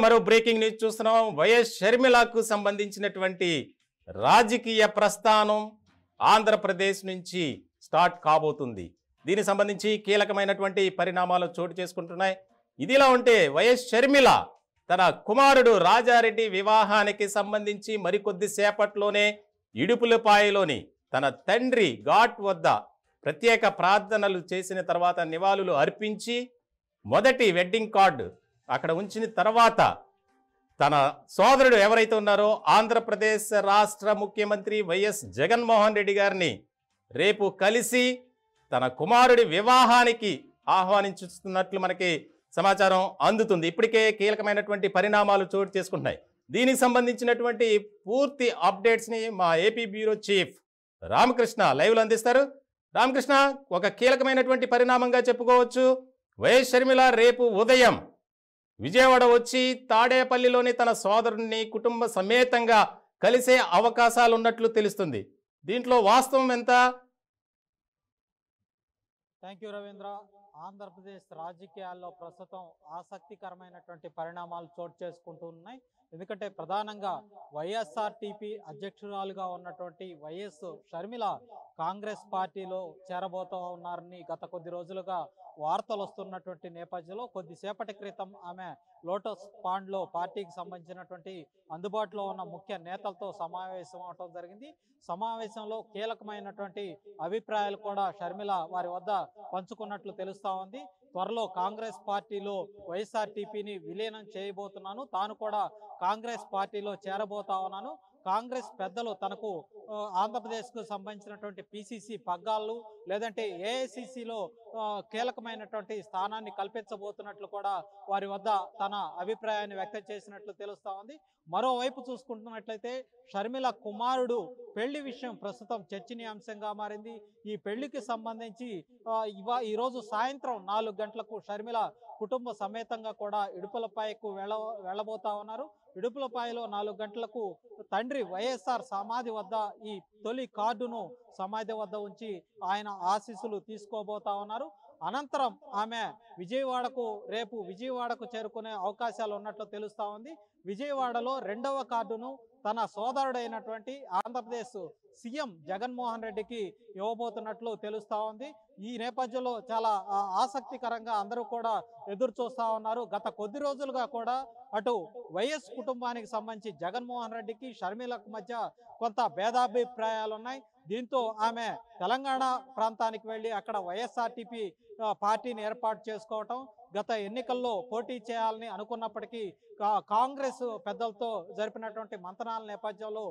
మరో breaking news చూస్తున్నాం. YS షర్మిలకు సంబంధించినటువంటి రాజకీయ ప్రస్థానం ఆంధ్రప్రదేశ్ నుంచి స్టార్ట్ కాబోతుంది. దీనికి సంబంధించి కీలకమైనటువంటి పరిణామాలు చోటు చేసుకుంటున్నాయి. ఇదిలా ఉంటే వైఎస్ షర్మిల తన కుమారుడు రాజారెడ్డి వివాహానికి సంబంధించి మరికొద్ది సేపట్లోనే ఇడుపులపాయలోని తన తండ్రి ఘాట్ వద్ద ప్రత్యేక ప్రార్థనలు చేసిన తర్వాత నివాళులు అర్పించి మొదటి వెడ్డింగ్ కార్డు అక్కడ ఉంచిన తర్వాత తన సోదరుడు ఎవరైతే ఉన్నారో ఆంధ్రప్రదేశ్ రాష్ట్ర ముఖ్యమంత్రి వైఎస్ జగన్మోహన్ రెడ్డి గారిని రేపు కలిసి తన కుమారుడి వివాహానికి ఆహ్వానించుతున్నట్లు మనకి సమాచారం అందుతుంది. ఇప్పటికే కీలకమైనటువంటి పరిణామాలు చోటు చేసుకుంటున్నాయి. దీనికి సంబంధించినటువంటి పూర్తి అప్డేట్స్ని మా ఏపీ బ్యూరో చీఫ్ రామకృష్ణ లైవ్లో అందిస్తారు. రామకృష్ణ, ఒక కీలకమైనటువంటి పరిణామంగా చెప్పుకోవచ్చు. వైఎస్ షర్మిల రేపు ఉదయం విజయవాడ వచ్చి తాడేపల్లిలోని తన సోదరుడిని కుటుంబ సమేతంగా కలిసే అవకాశాలు ఉన్నట్లు తెలుస్తుంది. దీంట్లో వాస్తవం ఎంత? Thank you Ravindra. ఆంధ్రప్రదేశ్ రాజకీయాల్లో ప్రస్తుతం ఆసక్తికరమైనటువంటి పరిణామాలు చోటు చేసుకుంటూ ఉన్నాయి. ఎందుకంటే ప్రధానంగా వైఎస్ఆర్టీపీ అధ్యక్షురాలుగా ఉన్నటువంటి వైఎస్ షర్మిల కాంగ్రెస్ పార్టీలో చేరబోతూ ఉన్నారని గత కొద్ది రోజులుగా వార్తలు వస్తున్నటువంటి నేపథ్యంలో కొద్దిసేపటి క్రితం ఆమె లోటస్ పాండ్లో పార్టీకి సంబంధించినటువంటి అందుబాటులో ఉన్న ముఖ్య నేతలతో సమావేశం అవటం జరిగింది. సమావేశంలో కీలకమైనటువంటి అభిప్రాయాలు కూడా షర్మిల వారి వద్ద పంచుకున్నట్లు తెలుస్తూ ఉంది. త్వరలో కాంగ్రెస్ పార్టీలో వైఎస్ఆర్టీపీని విలీనం చేయబోతున్నాను, తాను కూడా కాంగ్రెస్ పార్టీలో చేరబోతా ఉన్నాను, కాంగ్రెస్ పెద్దలు తనకు ఆంధ్రప్రదేశ్కు సంబంధించినటువంటి పిసిసి పగ్గాలు లేదంటే ఏఐసిసిలో కీలకమైనటువంటి స్థానాన్ని కల్పించబోతున్నట్లు కూడా వారి వద్ద తన అభిప్రాయాన్ని వ్యక్తం చేసినట్లు తెలుస్తూ ఉంది. మరోవైపు చూసుకుంటున్నట్లయితే షర్మిల కుమారుడు పెళ్లి విషయం ప్రస్తుతం చర్చనీయాంశంగా మారింది. ఈ పెళ్లికి సంబంధించి ఈరోజు సాయంత్రం 4 గంటలకు షర్మిల కుటుంబ సమేతంగా కూడా ఇడుపులపాయకు వెళ్ళబోతా ఉన్నారు. ఇడుపులపాయలో 4 గంటలకు తండ్రి వైఎస్ఆర్ సమాధి వద్ద ఈ తొలి కార్డును సమాధి వద్ద ఉంచి ఆయన ఆశీస్సులు తీసుకోబోతా ఉన్నారు. అనంతరం ఆమె రేపు విజయవాడకు చేరుకునే అవకాశాలు ఉన్నట్లు తెలుస్తూ ఉంది. విజయవాడలో 2వ కార్డును తన సోదరుడైనటువంటి ఆంధ్రప్రదేశ్ సీఎం జగన్మోహన్ రెడ్డికి ఇవ్వబోతున్నట్లు తెలుస్తూ ఉంది. ఈ నేపథ్యంలో చాలా ఆసక్తికరంగా అందరూ కూడా ఎదురు చూస్తూ ఉన్నారు. గత కొద్ది రోజులుగా కూడా అటు వైఎస్ కుటుంబానికి సంబంధించి జగన్మోహన్ రెడ్డికి షర్మిలకు మధ్య కొంత భేదాభిప్రాయాలు ఉన్నాయి. దీంతో ఆమె తెలంగాణ ప్రాంతానికి వెళ్ళి అక్కడ వైఎస్ఆర్టీపీ పార్టీని ఏర్పాటు చేసుకోవటం, గత ఎన్నికల్లో పోటీ చేయాలని అనుకున్నప్పటికీ కాంగ్రెస్ పెద్దలతో జరిపినటువంటి మంతనాల నేపథ్యంలో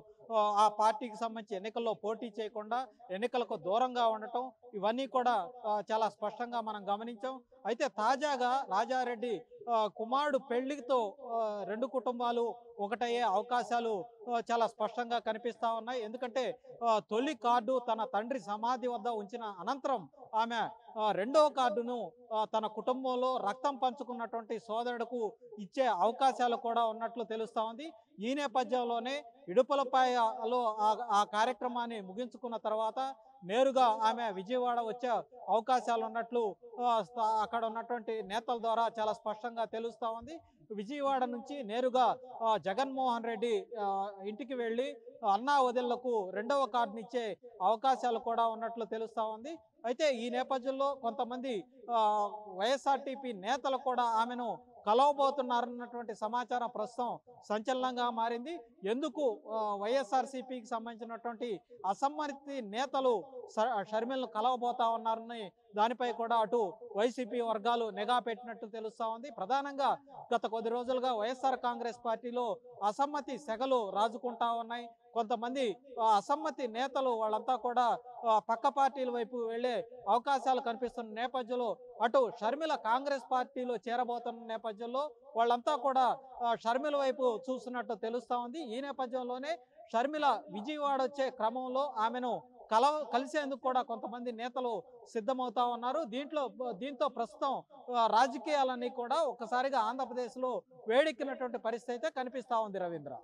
ఆ పార్టీకి సంబంధించి ఎన్నికల్లో పోటీ చేయకుండా ఎన్నికలకు దూరంగా ఉండటం, ఇవన్నీ కూడా చాలా స్పష్టంగా మనం గమనించాం. అయితే తాజాగా రాజారెడ్డి కుమారుడు పెళ్లితో 2 కుటుంబాలు ఒకటయ్యే అవకాశాలు చాలా స్పష్టంగా కనిపిస్తూ ఉన్నాయి. ఎందుకంటే తొలి కార్డు తన తండ్రి సమాధి వద్ద ఉంచిన అనంతరం ఆమె 2వ కార్డును తన కుటుంబంలో రక్తం పంచుకున్నటువంటి సోదరుడుకు ఇచ్చే అవకాశాలు కూడా ఉన్నట్లు తెలుస్తూ ఉంది. ఈ నేపథ్యంలోనే ఇడుపులపాయలో ఆ కార్యక్రమాన్ని ముగించుకున్న తర్వాత నేరుగా ఆమె విజయవాడ వచ్చే అవకాశాలు ఉన్నట్లు అక్కడ ఉన్నటువంటి నేతల ద్వారా చాలా స్పష్టంగా తెలుస్తూ ఉంది. విజయవాడ నుంచి నేరుగా జగన్మోహన్ రెడ్డి ఇంటికి వెళ్ళి అన్నా వదిళ్లకు 2వ కార్డునిచ్చే అవకాశాలు కూడా ఉన్నట్లు తెలుస్తూ ఉంది. అయితే ఈ నేపథ్యంలో కొంతమంది వైఎస్ఆర్టీపీ నేతలు కూడా ఆమెను కలవబోతున్నారన్నటువంటి సమాచారం ప్రస్తుతం సంచలనంగా మారింది. ఎందుకు వైఎస్ఆర్సీపీకి సంబంధించినటువంటి అసమ్మతి నేతలు షర్మిలను కలవబోతా ఉన్నారని దానిపై కూడా అటు వైసీపీ వర్గాలు నిఘా పెట్టినట్టు తెలుస్తూ ఉంది. ప్రధానంగా గత కొద్ది రోజులుగా వైఎస్ఆర్ కాంగ్రెస్ పార్టీలో అసమ్మతి సెగలు రాజుకుంటా ఉన్నాయి. కొంతమంది అసమ్మతి నేతలు వాళ్ళంతా కూడా పక్క పార్టీల వైపు వెళ్లే అవకాశాలు కనిపిస్తున్న నేపథ్యంలో అటు షర్మిల కాంగ్రెస్ పార్టీలో చేరబోతున్న నేపథ్యంలో వాళ్ళంతా కూడా షర్మిల వైపు చూస్తున్నట్టు తెలుస్తూ ఉంది. ఈ నేపథ్యంలోనే షర్మిల విజయవాడ వచ్చే క్రమంలో ఆమెను కలిసేందుకు కూడా కొంతమంది నేతలు సిద్ధమవుతా ఉన్నారు. దీంతో ప్రస్తుతం రాజకీయాలన్నీ కూడా ఒక్కసారిగా ఆంధ్రప్రదేశ్లో వేడెక్కినటువంటి పరిస్థితి అయితే కనిపిస్తూ ఉంది రవీంద్ర.